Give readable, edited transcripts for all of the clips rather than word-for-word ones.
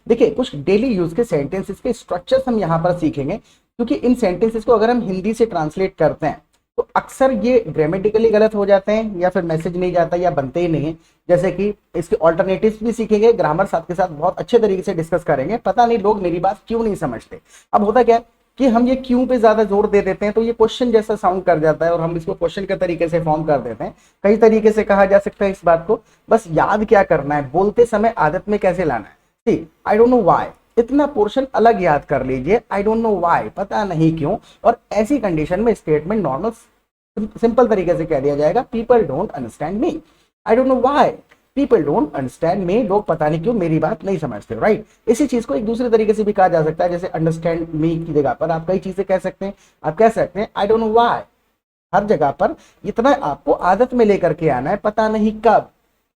देखिए कुछ daily use के सेंटेंसेस के स्ट्रक्चर्स हम यहाँ पर सीखेंगे, क्योंकि इन सेंटेंसेस को अगर हम हिंदी से ट्रांसलेट करते हैं तो अक्सर ये ग्रामेटिकली गलत हो जाते हैं या फिर मैसेज नहीं जाता या बनते ही नहीं है। जैसे कि इसके ऑल्टरनेटिव्स भी सीखेंगे, ग्रामर साथ के साथ बहुत अच्छे तरीके से डिस्कस करेंगे। पता नहीं लोग मेरी बात क्यों नहीं समझते। अब होता क्या है कि हम ये क्यों पे ज्यादा जोर दे देते हैं तो ये क्वेश्चन जैसा साउंड कर जाता है और हम इसको क्वेश्चन के तरीके से फॉर्म कर देते हैं। कई तरीके से कहा जा सकता है इस बात को, बस याद क्या करना है, बोलते समय आदत में कैसे लाना है। ठीक, आई डोंट नो व्हाई, इतना पोर्शन अलग याद कर लीजिए, आई डोंट नो व्हाई, पता नहीं क्यों। और ऐसी कंडीशन में स्टेटमेंट नॉर्मल सिंपल तरीके से कह दिया जाएगा, people don't understand me, I don't know why, people don't understand me, लोग पता नहीं क्यों मेरी बात नहीं समझते, राइट। इसी चीज को एक दूसरे तरीके से भी कहा जा सकता है, जैसे अंडरस्टैंड मी की जगह पर आप कई चीजें कह सकते हैं। आप कह सकते हैं आई डोंट नो व्हाई, हर जगह पर इतना आपको आदत में लेकर के आना है, पता नहीं कब,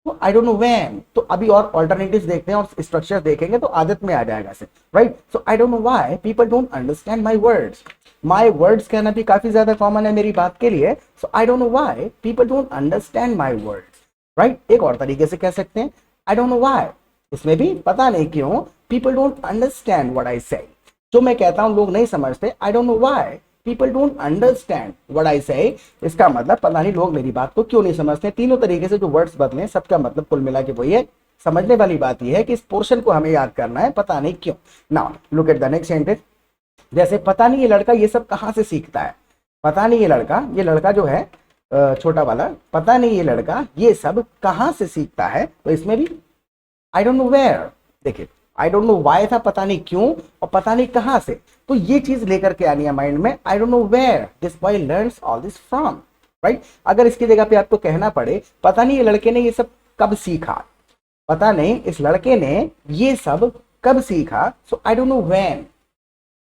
तो आई डोंट नो व्हेन। तो अभी और ऑल्टरनेटिव्स देखते हैं और स्ट्रक्चर देखेंगे तो आदत में आ जाएगा इसे, right. So I don't know why people don't understand my words, my words कहना भी काफी ज्यादा कॉमन है मेरी बात के लिए। So I don't know why people don't understand my words, right. एक और तरीके से कह सकते हैं आई डोंट नो व्हाई, इसमें भी पता नहीं क्यों, people don't understand what I से, जो मैं कहता हूं लोग नहीं समझते, आई don't know why people don't understand what I से, इसका मतलब पता नहीं लोग मेरी बात को क्यों नहीं समझते। तीनों तरीके से जो वर्ड्स बदले सबका मतलब कुल मिला के वही है। समझने वाली बात यह है कि इस पोर्शन को हमें याद करना है, पता नहीं क्यों। Now look at the next sentence. जैसे पता नहीं ये लड़का ये सब कहां से सीखता है, पता नहीं ये लड़का जो है छोटा वाला, पता नहीं ये लड़का ये सब कहां से सीखता है, तो इसमें भी आई डोंट नो वेयर, देखिए आई डोंट नो व्हाई था, पता नहीं क्यों, और पता नहीं कहां से, तो ये चीज लेकर के आनी है माइंड में, I don't know where this boy learns all this from, right. अगर इसकी जगह पे आपको कहना पड़े पता नहीं ये लड़के ने ये सब कब सीखा, पता नहीं इस लड़के ने ये सब कब सीखा, so I don't know when,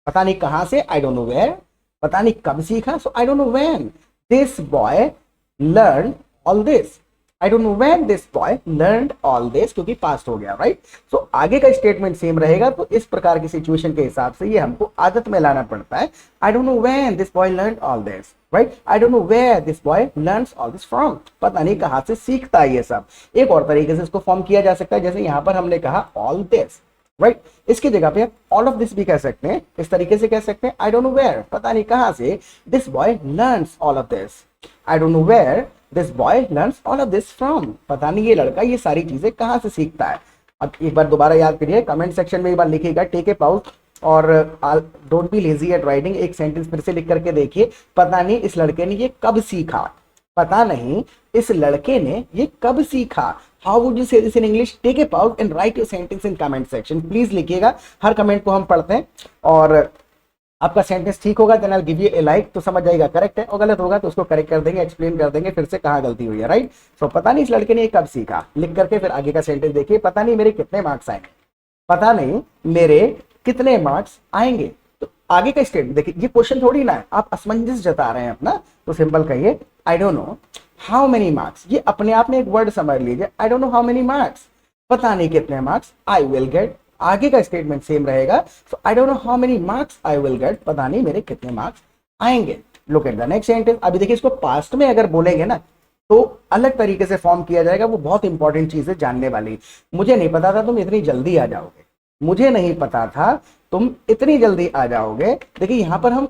पता नहीं कहां से, आई डोंट नो वेयर, पता नहीं कब सीखा, so I don't know when this boy learn all this, I don't know when this boy learned all this, क्योंकि पास्ट हो गया, राइट। सो आगे का स्टेटमेंट सेम रहेगा, तो इस प्रकार की सिचुएशन के हिसाब से ये हमको आदत में लाना पड़ता है। I don't know when this boy learned all this, right. I don't know where this boy learns all this from, पता नहीं कहां से सीखता है ये सब। एक और तरीके से इसको फॉर्म किया जा सकता है, जैसे यहां पर हमने कहा ऑल दिस, राइट। इसकी जगह पे आप ऑल ऑफ दिस भी कह सकते हैं, इस तरीके से कह सकते हैं आई डोंट नो वेयर, पता नहीं कहां से this boy learns all of this, I don't know where this boy learns all of this from, पता नहीं ये लड़का ये सारी चीजें कहां से सीखता है। अब एक बार दोबारा याद करिए, कमेंट सेक्शन में एक बार लिखिएगा, टेक ए पॉज और don't be lazy at writing. एक सेंटेंस फिर से लिख करके देखिए, पता नहीं इस लड़के ने ये कब सीखा, पता नहीं इस लड़के ने ये कब सीखा। How would you say this in English? Take a pause and write your sentence in comment section, please लिखिएगा, हर कमेंट को हम पढ़ते हैं, और आपका सेंटेंस ठीक होगा then I give you a like, तो समझ जाएगा करेक्ट है, और गलत होगा तो उसको करेक्ट कर देंगे, एक्सप्लेन कर देंगे फिर से कहाँ गलती हुई है, राइट। सो पता नहीं इस लड़के ने ये कब सीखा, लिख करके फिर आगे का सेंटेंस देखिए, पता नहीं मेरे कितने मार्क्स आएंगे, पता नहीं मेरे कितने मार्क्स आएंगे। तो आगे का स्टेटमेंट देखिए, ये क्वेश्चन थोड़ी ना है, आप असमंजस जता रहे हैं अपना, तो सिंपल कहिए आई don't know how many marks, ये अपने आप में एक वर्ड समझ लीजिए, आई don't know how many marks, पता नहीं कितने मार्क्स आई विल गेट। आगे का स्टेटमेंट सेम रहेगा, so I don't know how many marks I will get, पता नहीं मेरे कितने मार्क्स आएंगे। Look at the next sentence. अभी देखिए इसको पास्ट में अगर बोलेंगे ना तो अलग तरीके से फॉर्म किया जाएगा, वो बहुत इंपॉर्टेंट चीज है जानने वाली। मुझे नहीं पता था तुम इतनी जल्दी आ जाओगे, मुझे नहीं पता था तुम इतनी जल्दी आ जाओगे। देखिए यहाँ पर हम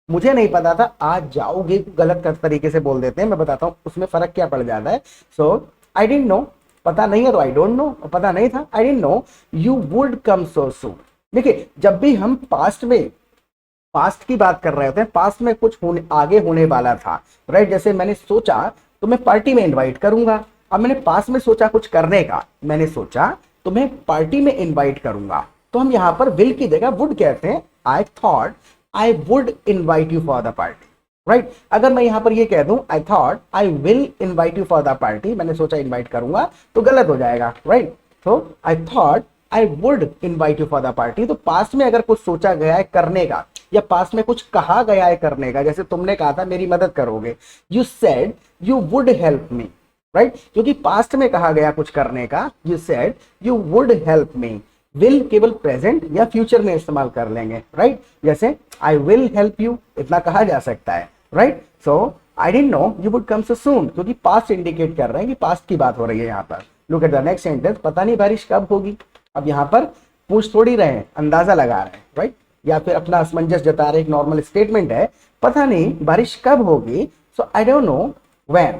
मुझे नहीं पता था आज जाओगे गलत तरीके से बोल देते हैं, मैं बताता हूँ उसमें फर्क क्या पड़ जाता है। सो आई डिडंट नो, पता नहीं है तो आई डोंट नो, पता नहीं था I didn't know you would come so soon. देखिए जब भी हम पास्ट की बात कर रहे होते हैं, पास्ट में कुछ आगे होने वाला था, राइट। जैसे मैंने सोचा तो मैं पार्टी में इनवाइट करूंगा, अब मैंने पास्ट में सोचा कुछ करने का, मैंने सोचा तो मैं पार्टी में इनवाइट करूंगा, तो हम यहाँ पर विल की जगह वुड कहते हैं, I thought I would invite you for the party, right. अगर मैं यहां पर ये कह दूं I thought I will invite you for the party, मैंने सोचा इनवाइट करूंगा, तो गलत हो जाएगा, राइट। तो I thought I would invite you for the party, तो पास्ट में अगर कुछ सोचा गया है करने का या पास्ट में कुछ कहा गया है करने का, जैसे तुमने कहा था मेरी मदद करोगे, you said you would help me, right. क्योंकि पास्ट में कहा गया कुछ करने का, you said you would help me. Will केवल प्रेजेंट या फ्यूचर में इस्तेमाल कर लेंगे, राइट। जैसे आई विल हेल्प यू, इतना कहा जा सकता है, right. So I didn't know you would come so soon, क्योंकि पास्ट इंडिकेट कर रहे हैं कि पास्ट की बात हो रही है यहाँ पर। Look at the next sentence. पता नहीं बारिश कब होगी, अब यहाँ पर पूछ थोड़ी रहे हैं, अंदाजा लगा रहे हैं, राइट, या फिर अपना असमंजस जता रहे, एक नॉर्मल स्टेटमेंट है, पता नहीं बारिश कब होगी, so I don't know when,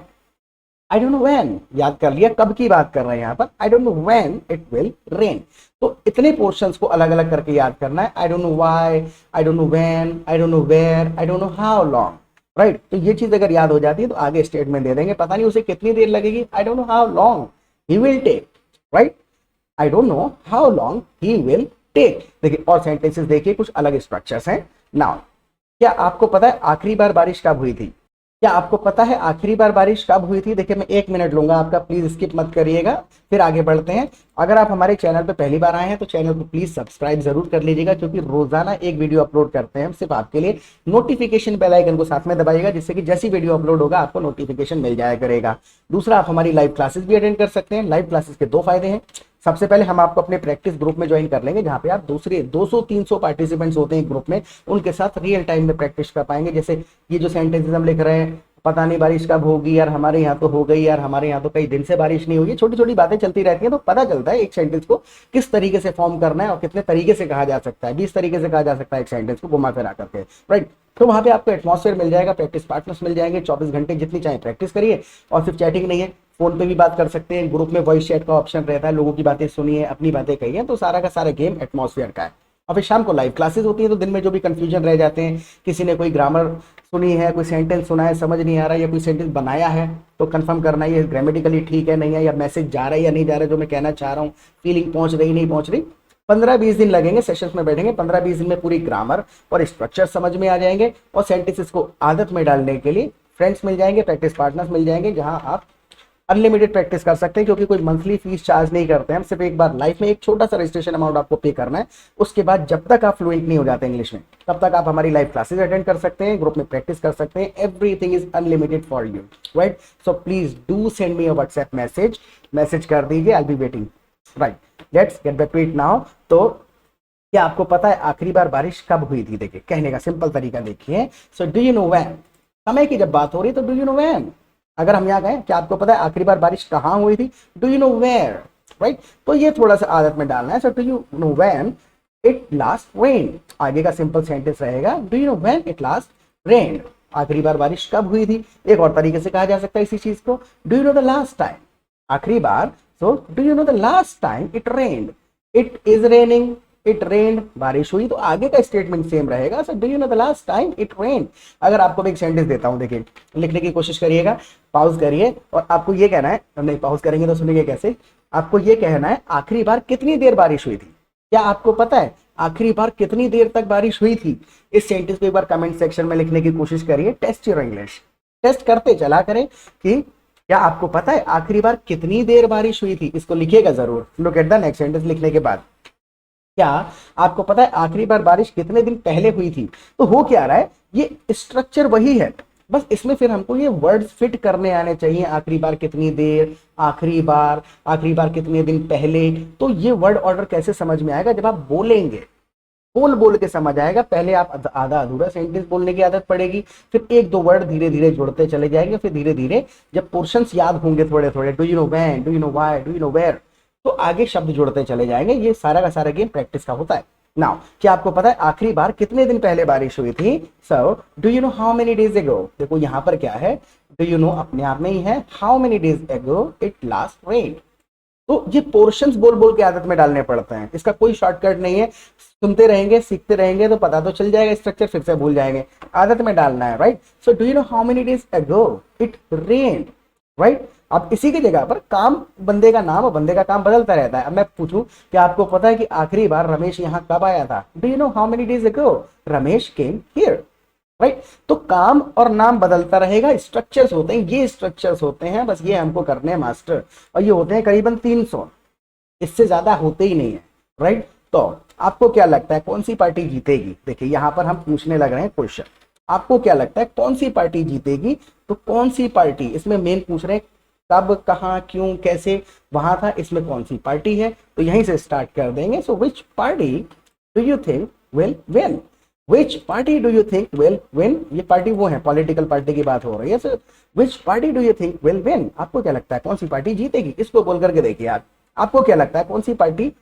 I don't know when, याद कर लिया, कब की बात कर रहे हैं यहाँ पर, आई don't know when it will rain. तो इतने पोर्शंस को अलग अलग करके याद करना है, I don't know why, I don't know when, I don't know where, I don't know how long, right. तो ये चीज अगर याद हो जाती है तो आगे स्टेटमेंट दे देंगे, पता नहीं उसे कितनी देर लगेगी, I don't know how long he will take, right, I don't know how long he will take. देखिए और सेंटेंसेस देखिए, कुछ अलग स्ट्रक्चर्स हैं। नाउ क्या आपको पता है आखिरी बार बारिश कब हुई थी? क्या आपको पता है आखिरी बार बारिश कब हुई थी? देखिए मैं 1 मिनट लूंगा आपका, प्लीज स्किप मत करिएगा, फिर आगे बढ़ते हैं। अगर आप हमारे चैनल पे पहली बार आए हैं तो चैनल को प्लीज सब्सक्राइब जरूर कर लीजिएगा, क्योंकि रोजाना एक वीडियो अपलोड करते हैं हम सिर्फ आपके लिए। नोटिफिकेशन बेल आइकन को साथ में दबाइएगा, जिससे कि जैसी वीडियो अपलोड होगा आपको नोटिफिकेशन मिल जाया करेगा। दूसरा, आप हमारी लाइव क्लासेस भी अटेंड कर सकते हैं। लाइव क्लासेस के 2 फायदे हैं। सबसे पहले हम आपको अपने प्रैक्टिस ग्रुप में ज्वाइन कर लेंगे, जहां पे आप दूसरे 200-300 पार्टिसिपेंट्स होते हैं ग्रुप में, उनके साथ रियल टाइम में प्रैक्टिस कर पाएंगे। जैसे ये जो सेंटेंसेस हम लिख रहे हैं, पता नहीं बारिश कब होगी यार, हमारे यहाँ तो हो गई यार, हमारे यहाँ तो कई दिन से बारिश नहीं हुई, छोटी छोटी बातें चलती रहती हैं, तो पता चलता है एक सेंटेंस को किस तरीके से फॉर्म करना है और कितने तरीके से कहा जा सकता है। 20 तरीके से कहा जा सकता है एक सेंटेंस को घुमा फिरा करके, राइट। तो वहां पे आपको एटमॉस्फेयर मिल जाएगा, प्रैक्टिस पार्टनर्स मिल जाएंगे, 24 घंटे जितनी चाहे प्रैक्टिस करिए। और सिर्फ चैटिंग नहीं है, फोन पे भी बात कर सकते हैं। ग्रुप में वॉइस चैट का ऑप्शन रहता है, लोगों की बातें सुनिए, अपनी बातें कहिए, तो सारा का सारा गेम एटमॉस्फेयर का है। और फिर शाम को लाइव क्लासेस होती है, तो दिन में जो भी कंफ्यूजन रह जाते हैं, किसी ने कोई ग्रामर सुनी है, कोई सेंटेंस सुना है समझ नहीं आ रहा, या कोई सेंटेंस बनाया है तो कंफर्म करना ये ग्रामेटिकली ठीक है नहीं है, या मैसेज जा रहा है या नहीं जा रहा है, जो मैं कहना चाह रहा हूँ, फीलिंग पहुंच रही नहीं पहुंच रही। 15-20 दिन लगेंगे, सेशंस में बैठेंगे, 15-20 दिन में पूरी ग्रामर और स्ट्रक्चर समझ में आ जाएंगे। और सेंटेंसेस को आदत में डालने के लिए फ्रेंड्स मिल जाएंगे, प्रैक्टिस पार्टनर्स मिल जाएंगे, जहां आप अनलिमिटेड प्रैक्टिस कर सकते हैं, क्योंकि कोई मंथली फीस चार्ज नहीं करते हैं हम। सिर्फ एक बार लाइफ में एक छोटा सा रजिस्ट्रेशन अमाउंट आपको पे करना है। उसके बाद जब तक आप फ्लुएंट नहीं हो जाते इंग्लिश में, तब तक आप हमारी लाइव क्लासेस अटेंड कर सकते हैं, ग्रुप में प्रैक्टिस कर सकते हैं। Everything is unlimited for you, right. So please do send me a WhatsApp message कर दीजिए, I be waiting, right. Let's get back to it now. तो क्या आपको पता है आखिरी बार बारिश कब हुई थी? देखिए कहने का सिंपल तरीका देखिए, सो डू यू नो व्हेन। समय की जब बात हो रही है तो डू यू नो व्हेन। अगर हम यहाँ गए, क्या आपको पता है आखिरी बार बारिश कहाँ हुई थी? Do you know where, right. तो ये थोड़ा सा आदत में डालना है। So do you know when it last rain, आगे का सिंपल सेंटेंस रहेगा, do you know when it last rain. आखिरी बार बारिश कब हुई थी? एक और तरीके से कहा जा सकता है इसी चीज को, do you know the last time, आखिरी बार। So do you know the last time it rained, it is raining, it rained, बारिश हुई, तो आगे का स्टेटमेंट सेम रहेगा। So do you know the last time it rained. अगर आपको एक सेंटेंस देता हूं, देखिए लिखने की कोशिश करिएगा, पॉज करिए, और आपको ये कहना है, नहीं पॉज करेंगे तो सुनिए कैसे, आपको ये कहना है आखिरी बार कितनी देर बारिश हुई थी। क्या आपको पता है आखिरी बार कितनी देर तक बारिश हुई थी? इस सेंटेंस को एक बार कमेंट सेक्शन में लिखने की कोशिश करिए। टेस्ट योर इंग्लिश, टेस्ट करते चला करें कि क्या आपको पता है आखिरी बार कितनी देर बारिश हुई थी। इसको लिखिएगा जरूर। Look at the next sentence लिखने के बाद, क्या आपको पता है आखिरी बार बारिश कितने दिन पहले हुई थी? तो हो क्या रहा है, ये स्ट्रक्चर वही है, बस इसमें फिर हमको ये वर्ड्स फिट करने आने चाहिए। आखिरी बार कितनी देर, आखिरी बार कितने दिन पहले। तो ये वर्ड ऑर्डर कैसे समझ में आएगा? जब आप बोलेंगे, बोल के समझ आएगा। पहले आप आधा अधूरा सेंटेंस बोलने की आदत पड़ेगी, फिर 1-2 वर्ड धीरे धीरे जुड़ते चले जाएंगे, फिर धीरे धीरे जब पोर्शंस याद होंगे थोड़े थोड़े, do you know when, do you know why, do you know where, तो आगे शब्द जुड़ते चले जाएंगे। ये सारा का सारा गेम प्रैक्टिस का होता है। नाउ क्या आपको पता है आखिरी बार कितने दिन पहले बारिश हुई थी? सो do you no how many days एगो। देखो यहाँ पर क्या है, डू यू नो अपने आप में ही है, हाउ मेनी डेज एगो इट लास्ट रेन। तो ये पोर्शंस बोल के आदत में डालने पड़ते हैं, इसका कोई शॉर्टकट नहीं है। सुनते रहेंगे, सीखते रहेंगे तो पता तो चल जाएगा, स्ट्रक्चर फिर से भूल जाएंगे, आदत में डालना है, right. So do you no how many days एगो इट रेन्ड, राइट। अब इसी की जगह पर काम, बंदे का नाम और बंदे का काम बदलता रहता है। अब मैं पूछूं कि आपको पता है कि आखिरी बार रमेश यहाँ कब आया था? Do you no how many days ago Ramesh came here, right. तो काम और नाम बदलता रहेगा, स्ट्रक्चर्स होते हैं, ये स्ट्रक्चर्स होते हैं, बस ये हमको करने हैं मास्टर, और ये होते हैं करीबन 300, इससे ज्यादा होते ही नहीं है, राइट। तो आपको क्या लगता है कौन सी पार्टी जीतेगी? देखिए यहाँ पर हम पूछने लग रहे हैं क्वेश्चन, आपको क्या लगता है कौन सी पार्टी जीतेगी? तो कौन सी पार्टी, इसमें मेन पूछ रहे हैं कब, कहां, क्यों, कैसे, वहां था, इसमें कौन सी पार्टी है, तो यहीं से स्टार्ट कर देंगे। So which party do you think will win, which party do you think will win. ये पार्टी वो है, पॉलिटिकल पार्टी की बात हो रही है। So which party do you think will win, आपको क्या लगता है कौन सी पार्टी जीतेगी? इसको बोल करके देखिए आप, आपको क्या लगता है कौन सी पार्टी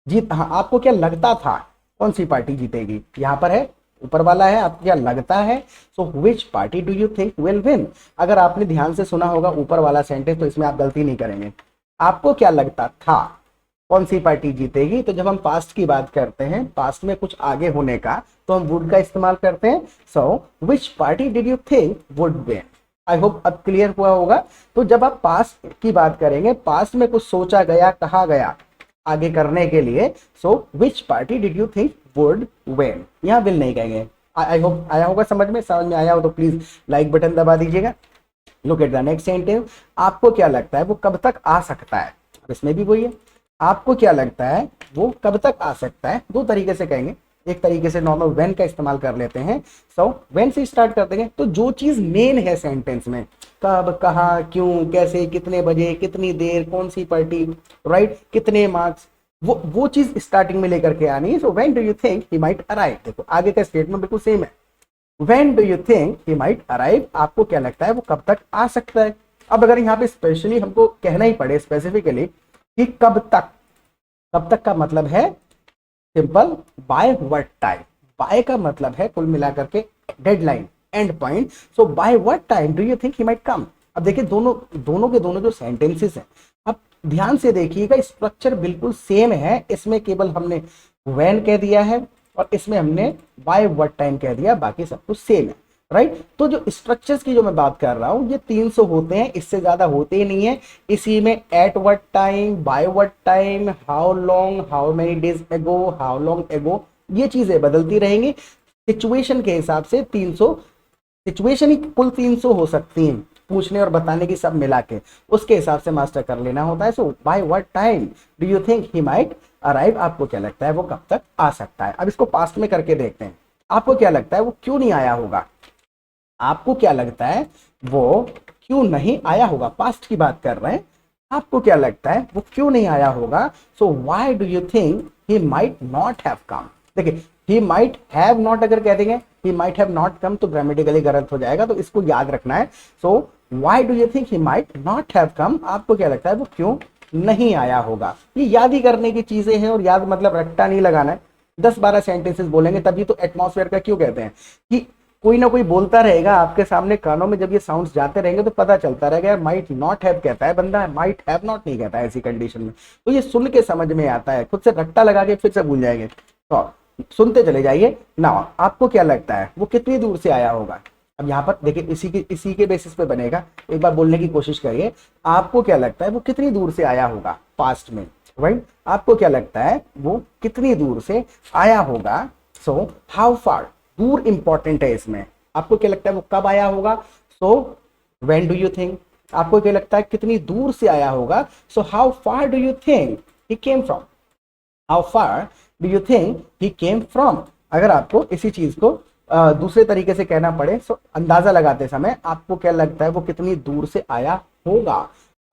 जीत, हाँ आपको क्या लगता था कौन सी पार्टी जीतेगी, यहाँ पर है ऊपर वाला है, आपको क्या लगता है। So which party do you think will win. अगर आपने ध्यान से सुना होगा ऊपर वाला सेंटेंस तो इसमें आप गलती नहीं करेंगे। आपको क्या लगता था कौन सी पार्टी जीतेगी, तो जब हम पास्ट की बात करते हैं, पास्ट में कुछ आगे होने का, तो हम वुड का इस्तेमाल करते हैं। So which party did you think would win. I hope अब क्लियर हुआ होगा। तो जब आप पास्ट की बात करेंगे, पास्ट में कुछ सोचा गया, कहा गया आगे करने के लिए, so which party did you think would win, यहाँ विल नहीं कहेंगे। आई होप आया होगा समझ में, समझ में आया हो तो प्लीज लाइक बटन दबा दीजिएगा। Look at the next sentence. आपको क्या लगता है वो कब तक आ सकता है, अब इसमें भी वही है। आपको क्या लगता है वो कब तक आ सकता है, दो तरीके से कहेंगे। एक तरीके से नॉर्मल व्हेन का इस्तेमाल कर लेते हैं। सो व्हेन से स्टार्ट कर देंगे, तो जो चीज मेन है सेंटेंस में, कब, कहाँ, क्यों, कैसे, कितने बजे, कितनी देर, कौन सी पार्टी, राइट, कितने मार्क्स, वो चीज स्टार्टिंग में लेकर के आनी है। So when do you think he might arrive, देखो आगे का स्टेटमेंट बिल्कुल सेम है। When do you think he might arrive, आपको क्या लगता है वो कब तक आ सकता है। अब अगर यहाँ पे स्पेशली हमको कहना ही पड़े स्पेसिफिकली कि कब तक, कब तक का मतलब है simple, by what time. By का मतलब है कुल मिलाकर के deadline, end point. So by what time do you think he might come. अब देखिए दोनों दोनों के दोनों जो सेंटेंसेस हैं, अब ध्यान से देखिएगा, स्ट्रक्चर बिल्कुल सेम है। इसमें केवल हमने व्हेन कह दिया है और इसमें हमने बाय व्हाट टाइम कह दिया, बाकी सब कुछ सेम है, राइट। तो जो स्ट्रक्चर्स की जो मैं बात कर रहा हूं, ये 300 होते हैं, इससे ज्यादा होते ही नहीं है। इसी में at what time, bye what time, how long, how many days एगो, हाउ लॉन्ग एगो, ये चीजें बदलती रहेंगी सिचुएशन के हिसाब से। 300 सिचुएशन ही कुल 300 हो सकती हैं, पूछने और बताने की सब मिला के, उसके हिसाब से मास्टर कर लेना होता है। So by what time do you think he might arrive, आपको क्या लगता है वो कब तक आ सकता है। अब इसको पास्ट में करके देखते हैं। आपको क्या लगता है वो क्यों नहीं आया होगा, आपको क्या लगता है वो क्यों नहीं आया होगा, पास्ट की बात कर रहे हैं। आपको क्या लगता है वो क्यों नहीं आया होगा। So why do you think he might not have come. देखिए ही माइट हैव नॉट अगर कह देंगे he might have not come तो ग्रामेटिकली गलत हो जाएगा, तो इसको याद रखना है। So why do you think he might not have come, आपको क्या लगता है वो क्यों नहीं आया होगा। ये याद ही करने की चीजें हैं, और याद मतलब रट्टा नहीं लगाना है। 10-12 सेंटेंसेस बोलेंगे, तभी तो एटमॉस्फेयर का क्यों कहते हैं कि कोई ना कोई बोलता रहेगा आपके सामने कानों में, जब ये साउंड्स जाते रहेंगे तो पता चलता रहेगा यार माइट नॉट हैव कहता है बंदा, माइट हैव नॉट नहीं कहता है ऐसी कंडीशन में। तो ये सुन के समझ में आता है, खुद से रट्टा लगा के फिर से भूल जाएंगे। तो सुनते चले जाइए ना। आपको क्या लगता है वो कितनी दूर से आया होगा। अब यहाँ पर देखिए इसी के बेसिस पे बनेगा, एक बार बोलने की कोशिश करिए। आपको क्या लगता है वो कितनी दूर से आया होगा पास्ट में, राइट। आपको क्या लगता है वो कितनी दूर से आया होगा। सो हाउ फार, दूर इंपॉर्टेंट है इसमें। आपको क्या लगता है वो कब आया होगा। So when do you think, आपको क्या लगता है कितनी दूर से आया होगा। So how far do you think he came from, how far do you think he came from. अगर आपको इसी चीज को दूसरे तरीके से कहना पड़े, सो अंदाजा लगाते समय आपको क्या लगता है वो कितनी दूर से आया होगा।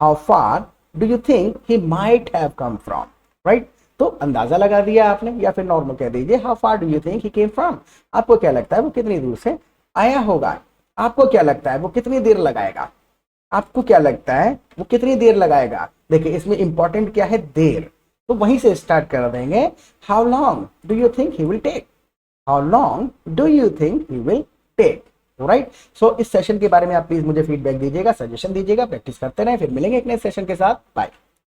How far do you think he might have come from, right. तो अंदाजा लगा दिया आपने, या फिर नॉर्मल कह दीजिए how far do you think he came from. आपको क्या लगता है वो कितनी दूर से आया होगा। आपको क्या लगता है वो कितनी देर लगाएगा, आपको क्या लगता है वो कितनी देर लगाएगा। देखिए इसमें इंपॉर्टेंट क्या है, देर, तो वहीं से स्टार्ट कर देंगे। How long do you think he will take, how long do you think he will take, right. सो इस सेशन के बारे में आप प्लीज मुझे फीडबैक दीजिएगा, सजेशन दीजिएगा, प्रैक्टिस करते रहें। फिर मिलेंगे एक नए सेशन के साथ, बाय।